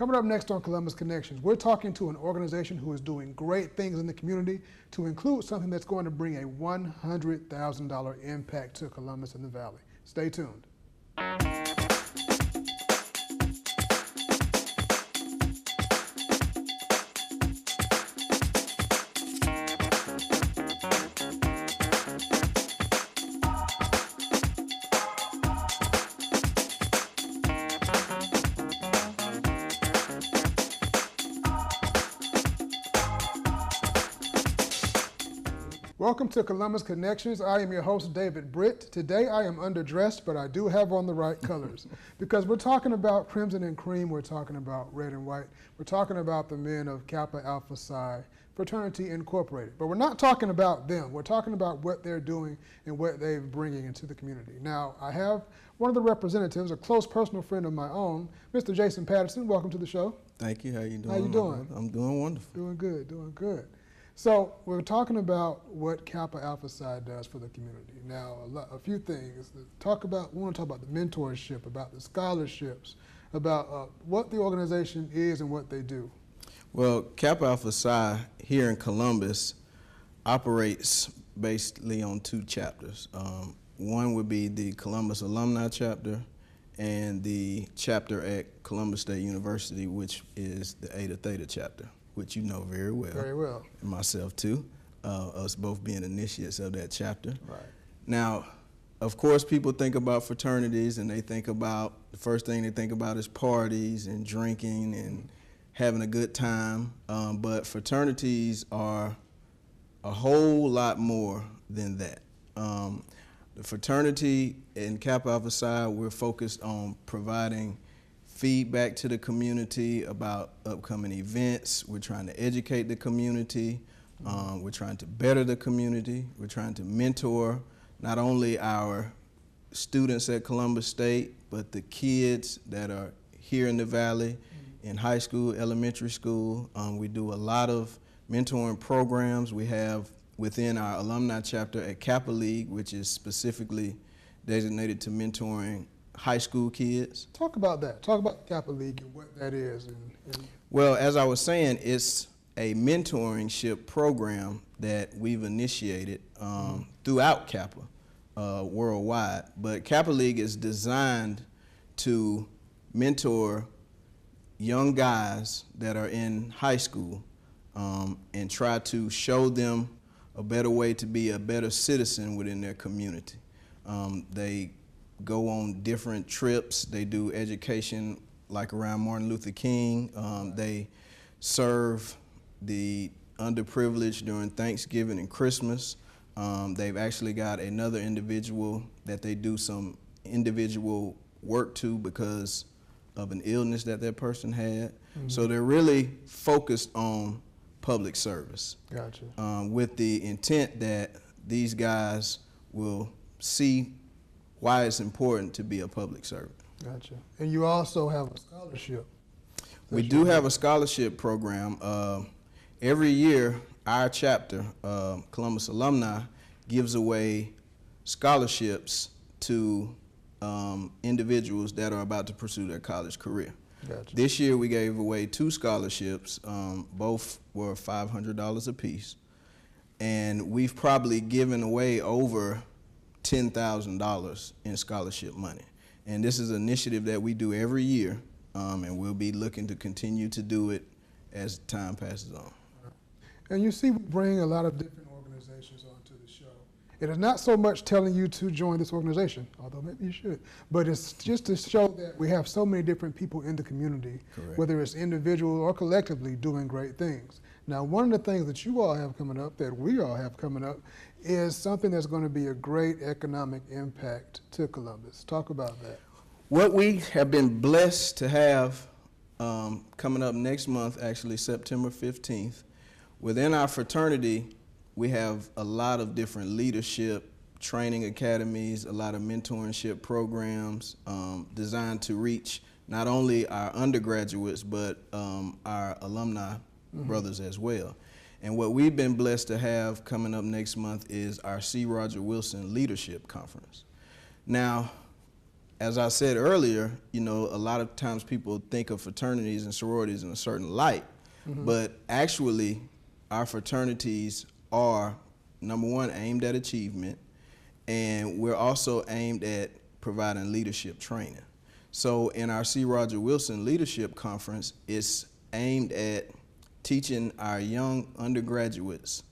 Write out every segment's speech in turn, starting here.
Coming up next on Columbus Connections, we're talking to an organization who is doing great things in the community, to include something that's going to bring a $100,000 impact to Columbus and the Valley. Stay tuned. Welcome to Columbus Connections. I am your host, David Britt. Today I am underdressed, but I do have on the right colors because we're talking about crimson and cream, we're talking about red and white, we're talking about the men of Kappa Alpha Psi Fraternity Incorporated. But we're not talking about them. We're talking about what they're doing and what they're bringing into the community. Now, I have one of the representatives, a close personal friend of my own, Mr. Jason Patterson. Welcome to the show. Thank you. How you doing? How you doing? I'm doing wonderful. Doing good, doing good. So we're talking about what Kappa Alpha Psi does for the community. Now, a few things. We want to talk about the mentorship, about the scholarships, about what the organization is and what they do. Well, Kappa Alpha Psi here in Columbus operates basically on two chapters. One would be the Columbus Alumni Chapter and the chapter at Columbus State University, which is the Eta Theta Chapter, which you know very well. Very well. And myself too, us both being initiates of that chapter. Right. Now, of course, people think about fraternities and they think about, the first thing they think about is parties and drinking and having a good time. But fraternities are a whole lot more than that. The fraternity in Kappa Alpha Psi, we're focused on providing feedback to the community about upcoming events. We're trying to educate the community. We're trying to better the community. We're trying to mentor not only our students at Columbus State, but the kids that are here in the Valley, in high school, elementary school. We do a lot of mentoring programs. We have within our alumni chapter at Kappa League, which is specifically designated to mentoring high school kids. Talk about that. Talk about Kappa League and what that is. Well, as I was saying, it's a mentorship program that we've initiated throughout Kappa worldwide. But Kappa League is designed to mentor young guys that are in high school and try to show them a better way to be a better citizen within their community. They go on different trips. They do education like around Martin Luther King. They serve the underprivileged during Thanksgiving and Christmas. They've actually got another individual that they do some individual work to because of an illness that that person had. So they're really focused on public service. Gotcha. With the intent that these guys will see why it's important to be a public servant. Gotcha. And you also have a scholarship. We do have a scholarship program. Every year, our chapter, Columbus Alumni, gives away scholarships to individuals that are about to pursue their college career. Gotcha. This year, we gave away 2 scholarships. Both were $500 apiece. And we've probably given away over $10,000 in scholarship money. And this is an initiative that we do every year, and we'll be looking to continue to do it as time passes on. And you see, we bring a lot of different organizations onto the show. It is not so much telling you to join this organization, although maybe you should, but it's just to show that we have so many different people in the community, Correct. whether it's individual or collectively, doing great things. Now, one of the things that you all have coming up, that we all have coming up, is something that's going to be a great economic impact to Columbus. Talk about that. What we have been blessed to have coming up next month, actually September 15th, within our fraternity, we have a lot of different leadership training academies, a lot of mentorship programs designed to reach not only our undergraduates, but our alumni brothers as well. And what we've been blessed to have coming up next month is our C. Roger Wilson Leadership Conference. Now, as I said earlier, you know, a lot of times people think of fraternities and sororities in a certain light, but actually our fraternities are, number one, aimed at achievement, and we're also aimed at providing leadership training. So in our C. Roger Wilson Leadership Conference, it's aimed at teaching our young undergraduates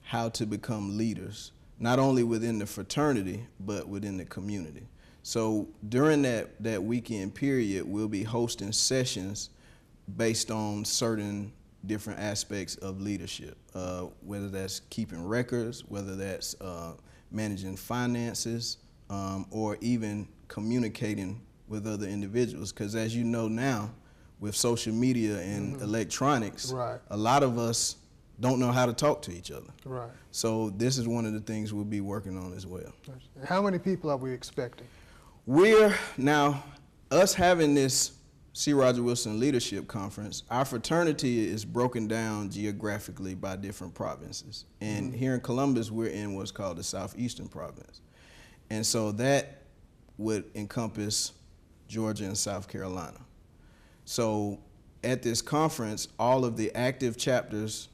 how to become leaders, not only within the fraternity, but within the community. So during that weekend period, we'll be hosting sessions based on certain different aspects of leadership, whether that's keeping records, whether that's managing finances, or even communicating with other individuals. Because as you know now, with social media and electronics, a lot of us don't know how to talk to each other. Right. So this is one of the things we'll be working on as well. How many people are we expecting? We're now, us having this C. Roger Wilson Leadership Conference, our fraternity is broken down geographically by different provinces. And here in Columbus, we're in what's called the Southeastern Province. And so that would encompass Georgia and South Carolina. So at this conference, all of the active chapters,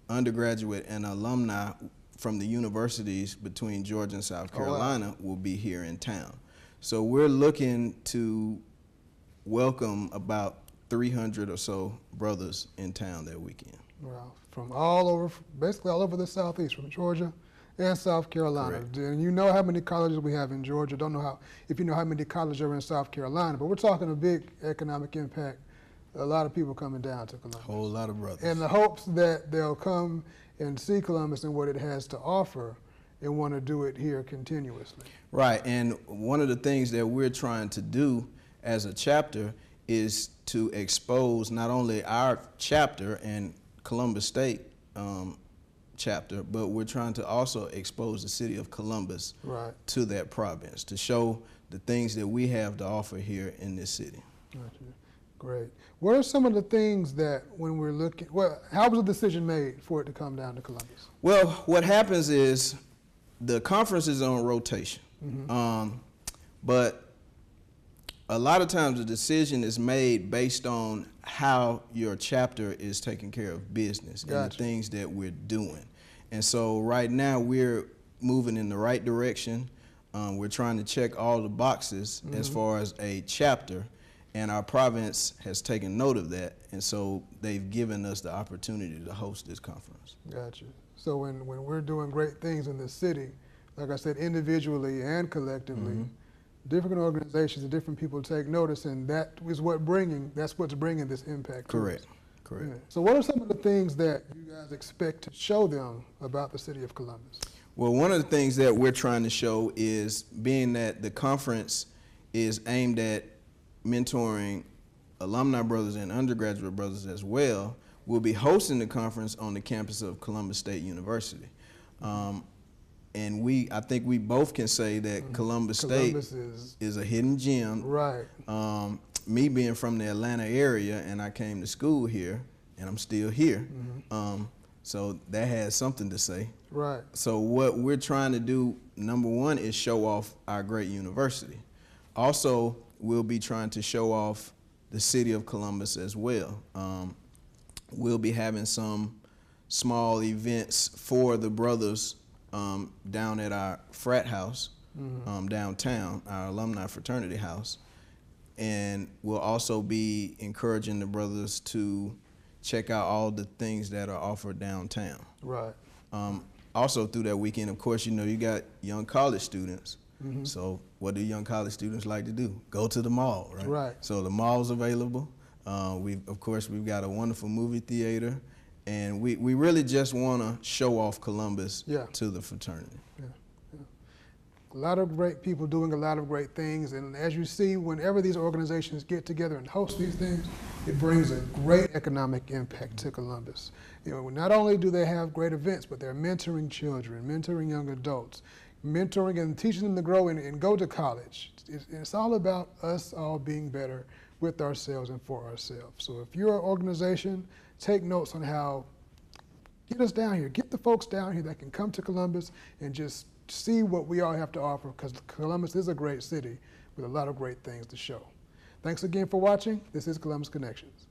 undergraduate and alumni from the universities between Georgia and South Carolina will be here in town. So we're looking to welcome about 300 or so brothers in town that weekend. Wow, from all over, basically all over the Southeast, from Georgia and South Carolina. Correct. And you know how many colleges we have in Georgia. Don't know if you know how many colleges are in South Carolina, but we're talking a big economic impact. A lot of people coming down to Columbus. A whole lot of brothers. And the hopes that they'll come and see Columbus and what it has to offer and want to do it here continuously. Right, and one of the things that we're trying to do as a chapter is to expose not only our chapter and Columbus State chapter, but we're trying to also expose the city of Columbus to that province, to show the things that we have to offer here in this city. Gotcha. Great. What are some of the things that when we're looking, well, how was the decision made for it to come down to Columbus? Well, what happens is the conference is on rotation, but a lot of times the decision is made based on how your chapter is taking care of business and the things that we're doing. And so right now we're moving in the right direction. We're trying to check all the boxes as far as a chapter, and our province has taken note of that, and so they've given us the opportunity to host this conference. Gotcha. So when we're doing great things in this city, like I said, individually and collectively, different organizations and different people take notice, and that's what's bringing this impact. Correct. To us. Correct. Yeah. So what are some of the things that you guys expect to show them about the city of Columbus? Well, one of the things that we're trying to show is, being that the conference is aimed at mentoring alumni brothers and undergraduate brothers as well, we'll be hosting the conference on the campus of Columbus State University. And I think we both can say that Columbus State is a hidden gem. Right. Me being from the Atlanta area, and I came to school here, and I'm still here. So that has something to say. Right. So what we're trying to do, number one, is show off our great university. Also, we'll be trying to show off the city of Columbus as well. We'll be having some small events for the brothers down at our frat house downtown, our alumni fraternity house. And we'll also be encouraging the brothers to check out all the things that are offered downtown. Right. Also through that weekend, of course, you know, you got young college students. So what do young college students like to do? Go to the mall, right? Right. So the mall's available. We've got a wonderful movie theater, and we really just want to show off Columbus to the fraternity. A lot of great people doing a lot of great things, and as you see, whenever these organizations get together and host these things, it brings a great economic impact to Columbus. You know, not only do they have great events, but they're mentoring children, mentoring young adults, mentoring and teaching them to grow and go to college. It's all about us all being better with ourselves and for ourselves. So if you're an organization, take notes on how, get us down here, get the folks down here that can come to Columbus and just see what we all have to offer, because Columbus is a great city, with a lot of great things to show. Thanks again for watching. This is Columbus Connections.